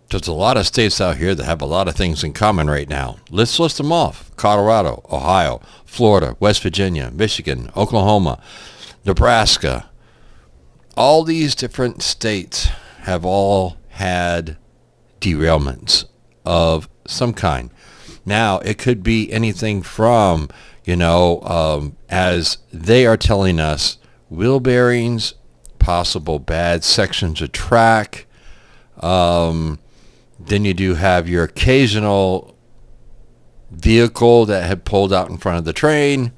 There's a lot of states out here that have a lot of things in common right now. Let's list them off. Colorado, Ohio, Florida, West Virginia, Michigan, Oklahoma, Nebraska. All these different states have all had derailments of some kind. Now, it could be anything from, as they are telling us, wheel bearings, possible bad sections of track. Then you do have your occasional vehicle that had pulled out in front of the train,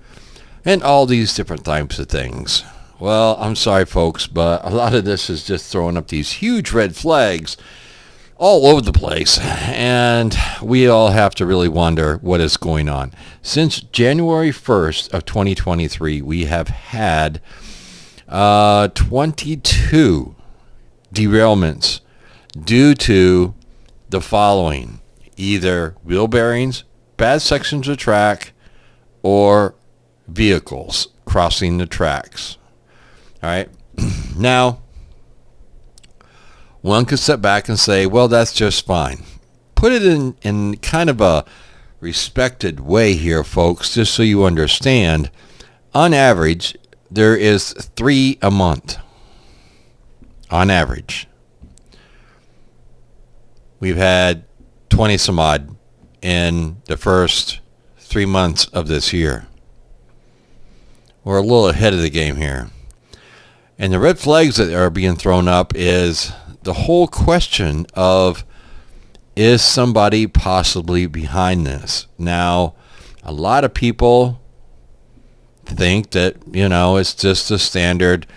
and all these different types of things. Well, I'm sorry, folks, but a lot of this is just throwing up these huge red flags all over the place, and we all have to really wonder what is going on. Since January 1st of 2023, we have had 22 derailments due to the following: either wheel bearings, bad sections of track, or vehicles crossing the tracks. All right. Now, one could step back and say, well, that's just fine. Put it in kind of a respected way here, folks, just so you understand. On average, there is 3 a month. On average. We've had 20 some odd in the first 3 months of this year. We're a little ahead of the game here. And the red flags that are being thrown up is the whole question of, is somebody possibly behind this? Now, a lot of people think that, it's just a standard,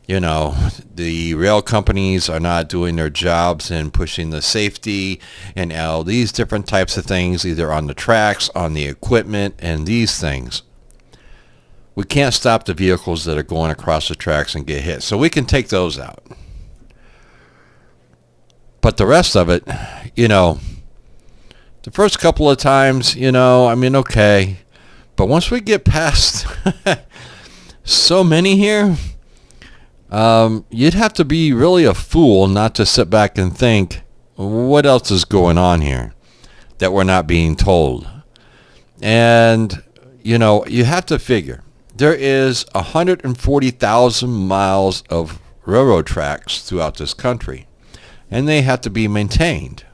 the rail companies are not doing their jobs in pushing the safety and all these different types of things, either on the tracks, on the equipment, and these things. We can't stop the vehicles that are going across the tracks and get hit, so we can take those out. But the rest of it, the first couple of times, okay. But once we get past so many here, you'd have to be really a fool not to sit back and think, what else is going on here that we're not being told? And, you have to figure, there is 140,000 miles of railroad tracks throughout this country. And they have to be maintained.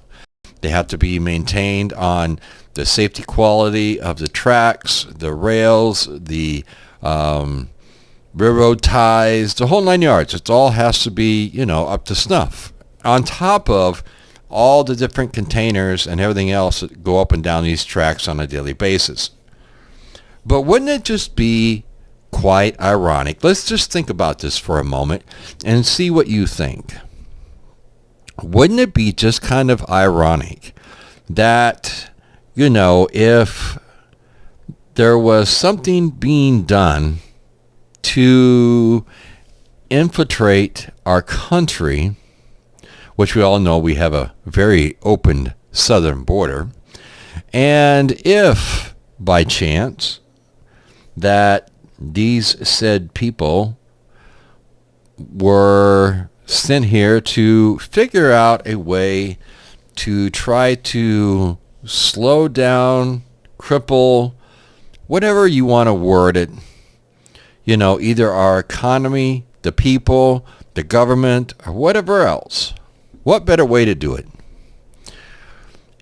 They have to be maintained on the safety quality of the tracks, the rails, the railroad ties, the whole 9 yards. It all has to be, up to snuff. On top of all the different containers and everything else that go up and down these tracks on a daily basis. But wouldn't it just be quite ironic? Let's just think about this for a moment and see what you think. Wouldn't it be just kind of ironic that, if there was something being done to infiltrate our country, which we all know we have a very open southern border, and if by chance that these said people were sent here to figure out a way to try to slow down, cripple, whatever you want to word it, either our economy, the people, the government, or whatever else. What better way to do it?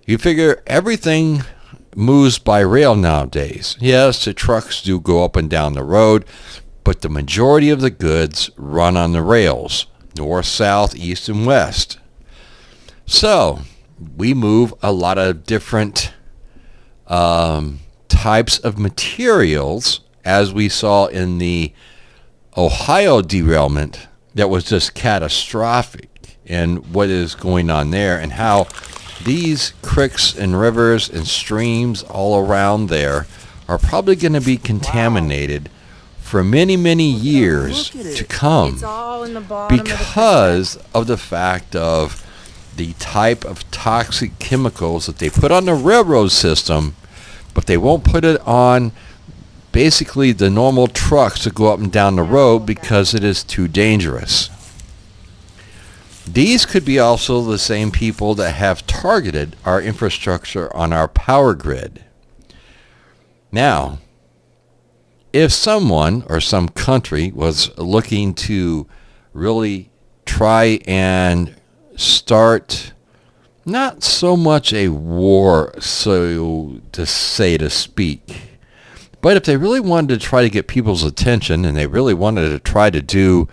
You figure everything moves by rail nowadays. Yes, the trucks do go up and down the road, but the majority of the goods run on the rails. North, south, east, and west. So we move a lot of different types of materials, as we saw in the Ohio derailment that was just catastrophic, and what is going on there, and how these creeks and rivers and streams all around there are probably going to be contaminated for many, many years to come, because of the fact of the type of toxic chemicals that they put on the railroad system, but they won't put it on basically the normal trucks that go up and down the road because it is too dangerous. These could be also the same people that have targeted our infrastructure on our power grid. Now, if someone or some country was looking to really try and start not so much a war, so to speak, but if they really wanted to try to get people's attention and they really wanted to try to do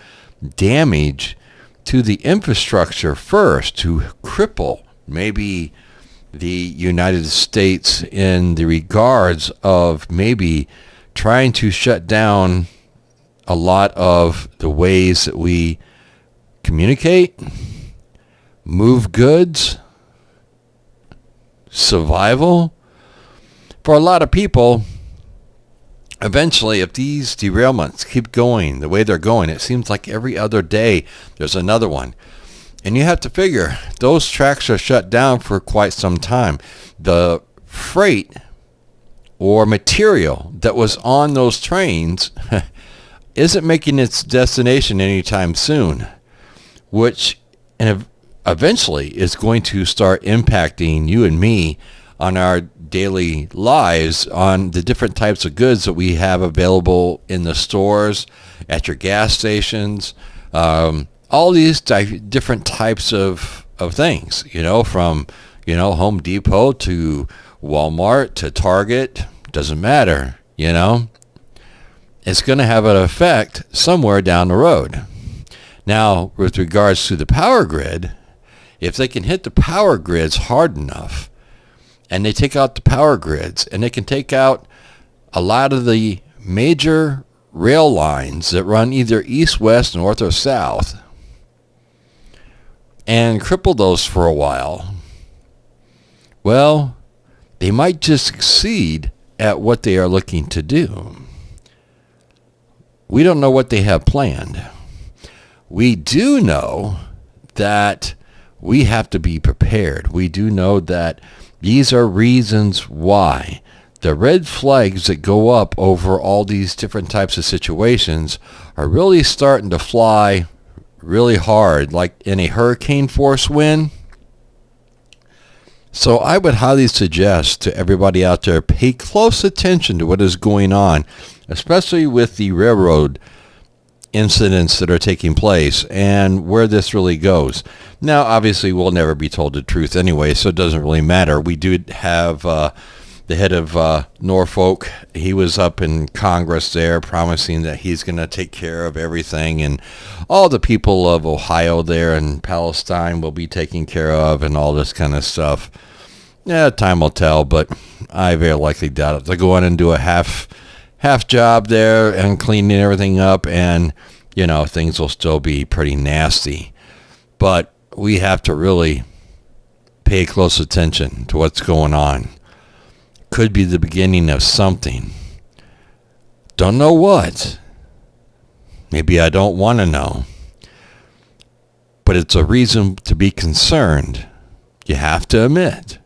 damage to the infrastructure first, to cripple maybe the United States in the regards of maybe trying to shut down a lot of the ways that we communicate, move goods, survival. For a lot of people, eventually, if these derailments keep going the way they're going, it seems like every other day there's another one. And you have to figure those tracks are shut down for quite some time. The freight or material that was on those trains isn't making its destination anytime soon, which eventually is going to start impacting you and me on our daily lives, on the different types of goods that we have available in the stores, at your gas stations, all these different types of things, from, Home Depot to Walmart to Target, doesn't matter, It's going to have an effect somewhere down the road. Now, with regards to the power grid, if they can hit the power grids hard enough, and they take out the power grids, and they can take out a lot of the major rail lines that run either east, west, north, or south, and cripple those for a while, well, they might just succeed at what they are looking to do. We don't know what they have planned. We do know that we have to be prepared. We do know that these are reasons why the red flags that go up over all these different types of situations are really starting to fly really hard, like in a hurricane force wind. So I would highly suggest to everybody out there, pay close attention to what is going on, especially with the railroad incidents that are taking place and where this really goes. Now, obviously, we'll never be told the truth anyway, so it doesn't really matter. We do have the head of Norfolk. He was up in Congress there promising that he's going to take care of everything, and all the people of Ohio there and Palestine will be taken care of and all this kind of stuff. Yeah, time will tell, but I very likely doubt it. They'll go in and do a half job there and cleaning everything up, and things will still be pretty nasty. But we have to really pay close attention to what's going on. Could be the beginning of something. Don't know what. Maybe I don't want to know. But it's a reason to be concerned. You have to admit.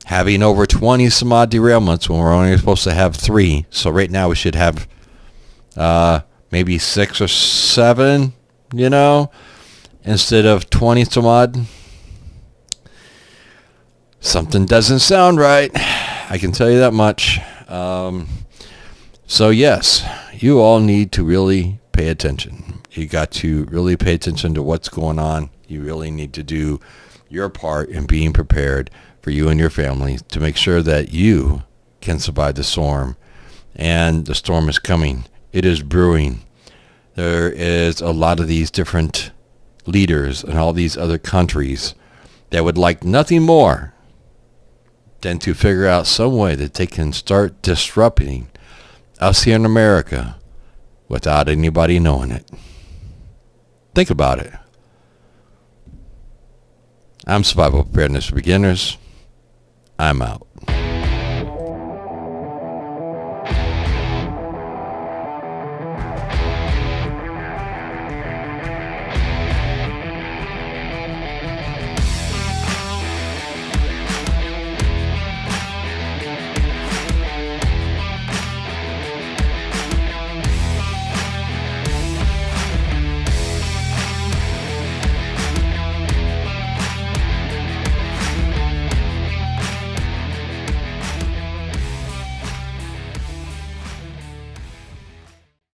Having over 20 some odd derailments when we're only supposed to have 3. So right now we should have maybe 6 or 7, instead of 20 some odd. Something doesn't sound right. I can tell you that much. So yes, you all need to really pay attention. You got to really pay attention to what's going on. You really need to do your part in being prepared for you and your family to make sure that you can survive the storm. And the storm is coming. It is brewing. There is a lot of these different leaders in all these other countries that would like nothing more than to figure out some way that they can start disrupting us here in America without anybody knowing it. Think about it. I'm Survival Preparedness for Beginners. I'm out.